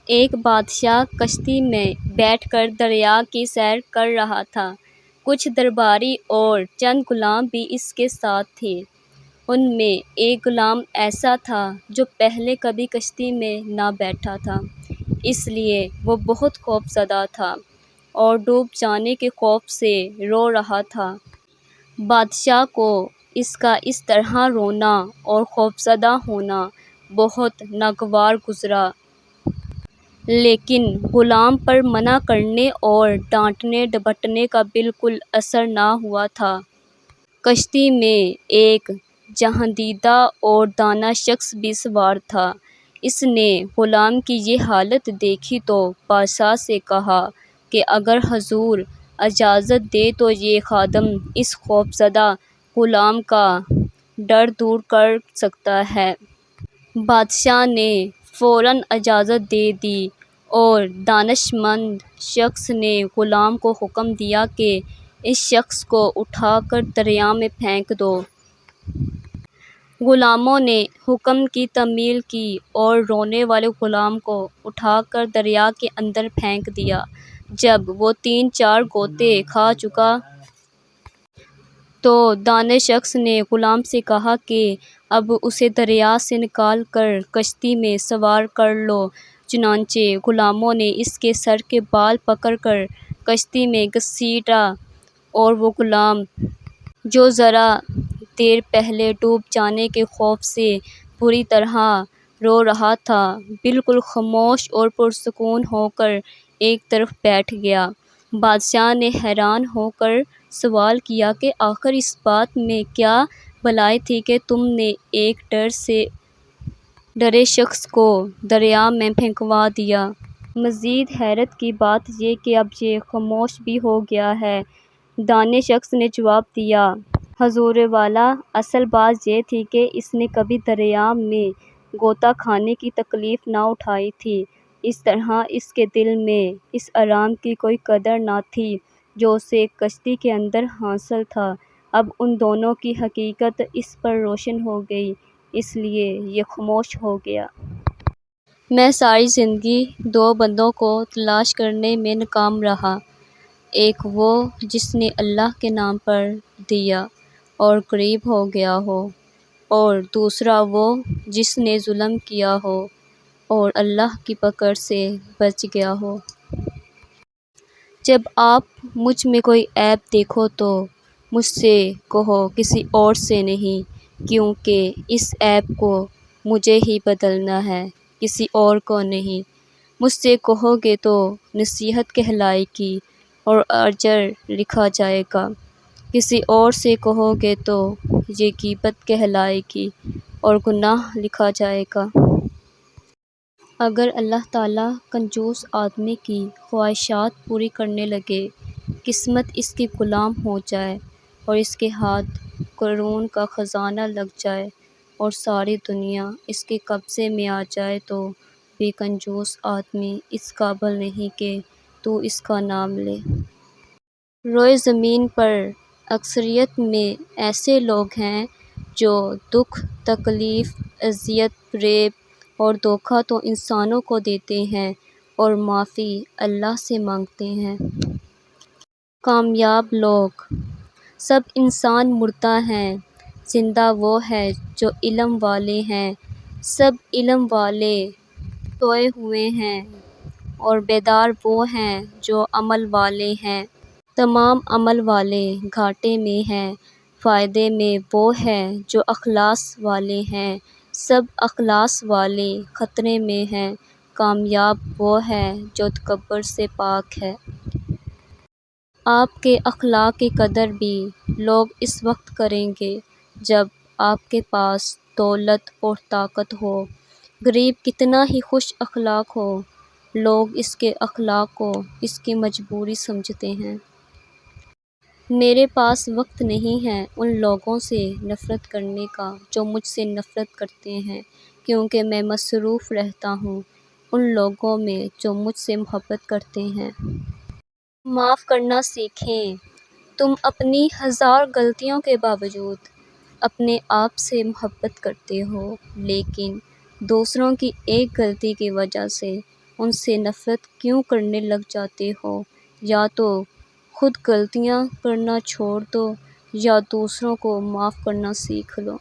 ایک بادشاہ کشتی میں بیٹھ کر دریا کی سیر کر رہا تھا۔ کچھ درباری اور چند غلام بھی اس کے ساتھ تھے۔ ان میں ایک غلام ایسا تھا جو پہلے کبھی کشتی میں نہ بیٹھا تھا، اس لیے وہ بہت خوف زدہ تھا اور ڈوب جانے کے خوف سے رو رہا تھا۔ بادشاہ کو اس کا اس طرح رونا اور خوفزدہ ہونا بہت ناگوار گزرا، لیکن غلام پر منع کرنے اور ڈانٹنے ڈپٹنے کا بالکل اثر نہ ہوا تھا۔ کشتی میں ایک جہاندیدہ اور دانا شخص بھی سوار تھا۔ اس نے غلام کی یہ حالت دیکھی تو بادشاہ سے کہا کہ اگر حضور اجازت دیں تو یہ خادم اس خوفزدہ غلام کا ڈر دور کر سکتا ہے۔ بادشاہ نے فوراً اجازت دے دی اور دانشمند شخص نے غلام کو حکم دیا کہ اس شخص کو اٹھا کر دریا میں پھینک دو۔ غلاموں نے حکم کی تعمیل کی اور رونے والے غلام کو اٹھا کر دریا کے اندر پھینک دیا۔ جب وہ 3-4 غوطے کھا چکا تو دانا شخص نے غلام سے کہا کہ اب اسے دریا سے نکال کر کشتی میں سوار کر لو۔ چنانچہ غلاموں نے اس کے سر کے بال پکڑ کر کشتی میں گھسیٹا اور وہ غلام جو ذرا دیر پہلے ڈوب جانے کے خوف سے بری طرح رو رہا تھا، بالکل خاموش اور پرسکون ہو کر ایک طرف بیٹھ گیا۔ بادشاہ نے حیران ہو کر سوال کیا کہ آخر اس بات میں کیا بھلائی تھی کہ تم نے ایک ڈر سے ڈرے شخص کو دریا میں پھینکوا دیا؟ مزید حیرت کی بات یہ کہ اب یہ خاموش بھی ہو گیا ہے۔ دانا شخص نے جواب دیا، حضور والا، اصل بات یہ تھی کہ اس نے کبھی دریا میں غوطہ کھانے کی تکلیف نہ اٹھائی تھی، اس طرح اس کے دل میں اس آرام کی کوئی قدر نہ تھی جو اسے کشتی کے اندر حاصل تھا۔ اب ان دونوں کی حقیقت اس پر روشن ہو گئی، اس لیے یہ خاموش ہو گیا۔ میں ساری زندگی 2 بندوں کو تلاش کرنے میں ناکام رہا، ایک وہ جس نے اللہ کے نام پر دیا اور قریب ہو گیا ہو، اور دوسرا وہ جس نے ظلم کیا ہو اور اللہ کی پکڑ سے بچ گیا ہو۔ جب آپ مجھ میں کوئی عیب دیکھو تو مجھ سے کہو، کسی اور سے نہیں، کیونکہ اس عیب کو مجھے ہی بدلنا ہے، کسی اور کو نہیں۔ مجھ سے کہو گے تو نصیحت کہلائے گی اور اجر لکھا جائے گا، کسی اور سے کہو گے تو یہ غیبت کہلائے گی اور گناہ لکھا جائے گا۔ اگر اللہ تعالیٰ کنجوس آدمی کی خواہشات پوری کرنے لگے، قسمت اس کی غلام ہو جائے اور اس کے ہاتھ قارون کا خزانہ لگ جائے اور ساری دنیا اس کے قبضے میں آ جائے تو بھی کنجوس آدمی اس قابل نہیں کہ تو اس کا نام لے۔ روئے زمین پر اکثریت میں ایسے لوگ ہیں جو دکھ، تکلیف، اذیت، فریب اور دھوکہ تو انسانوں کو دیتے ہیں اور معافی اللہ سے مانگتے ہیں۔ کامیاب لوگ، سب انسان مردہ ہیں، زندہ وہ ہے جو علم والے ہیں۔ سب علم والے سوئے ہوئے ہیں اور بیدار وہ ہیں جو عمل والے ہیں۔ تمام عمل والے گھاٹے میں ہیں، فائدے میں وہ ہیں جو اخلاص والے ہیں۔ سب اخلاص والے خطرے میں ہیں، کامیاب وہ ہے جو تکبر سے پاک ہے۔ آپ کے اخلاق کی قدر بھی لوگ اس وقت کریں گے جب آپ کے پاس دولت اور طاقت ہو۔ غریب کتنا ہی خوش اخلاق ہو، لوگ اس کے اخلاق کو اس کی مجبوری سمجھتے ہیں۔ میرے پاس وقت نہیں ہے ان لوگوں سے نفرت کرنے کا جو مجھ سے نفرت کرتے ہیں، کیونکہ میں مصروف رہتا ہوں ان لوگوں میں جو مجھ سے محبت کرتے ہیں۔ معاف کرنا سیکھیں۔ تم اپنی 1000 غلطیوں کے باوجود اپنے آپ سے محبت کرتے ہو، لیکن دوسروں کی ایک غلطی کی وجہ سے ان سے نفرت کیوں کرنے لگ جاتے ہو؟ یا تو خود غلطیاں کرنا چھوڑ دو یا دوسروں کو معاف کرنا سیکھ لو۔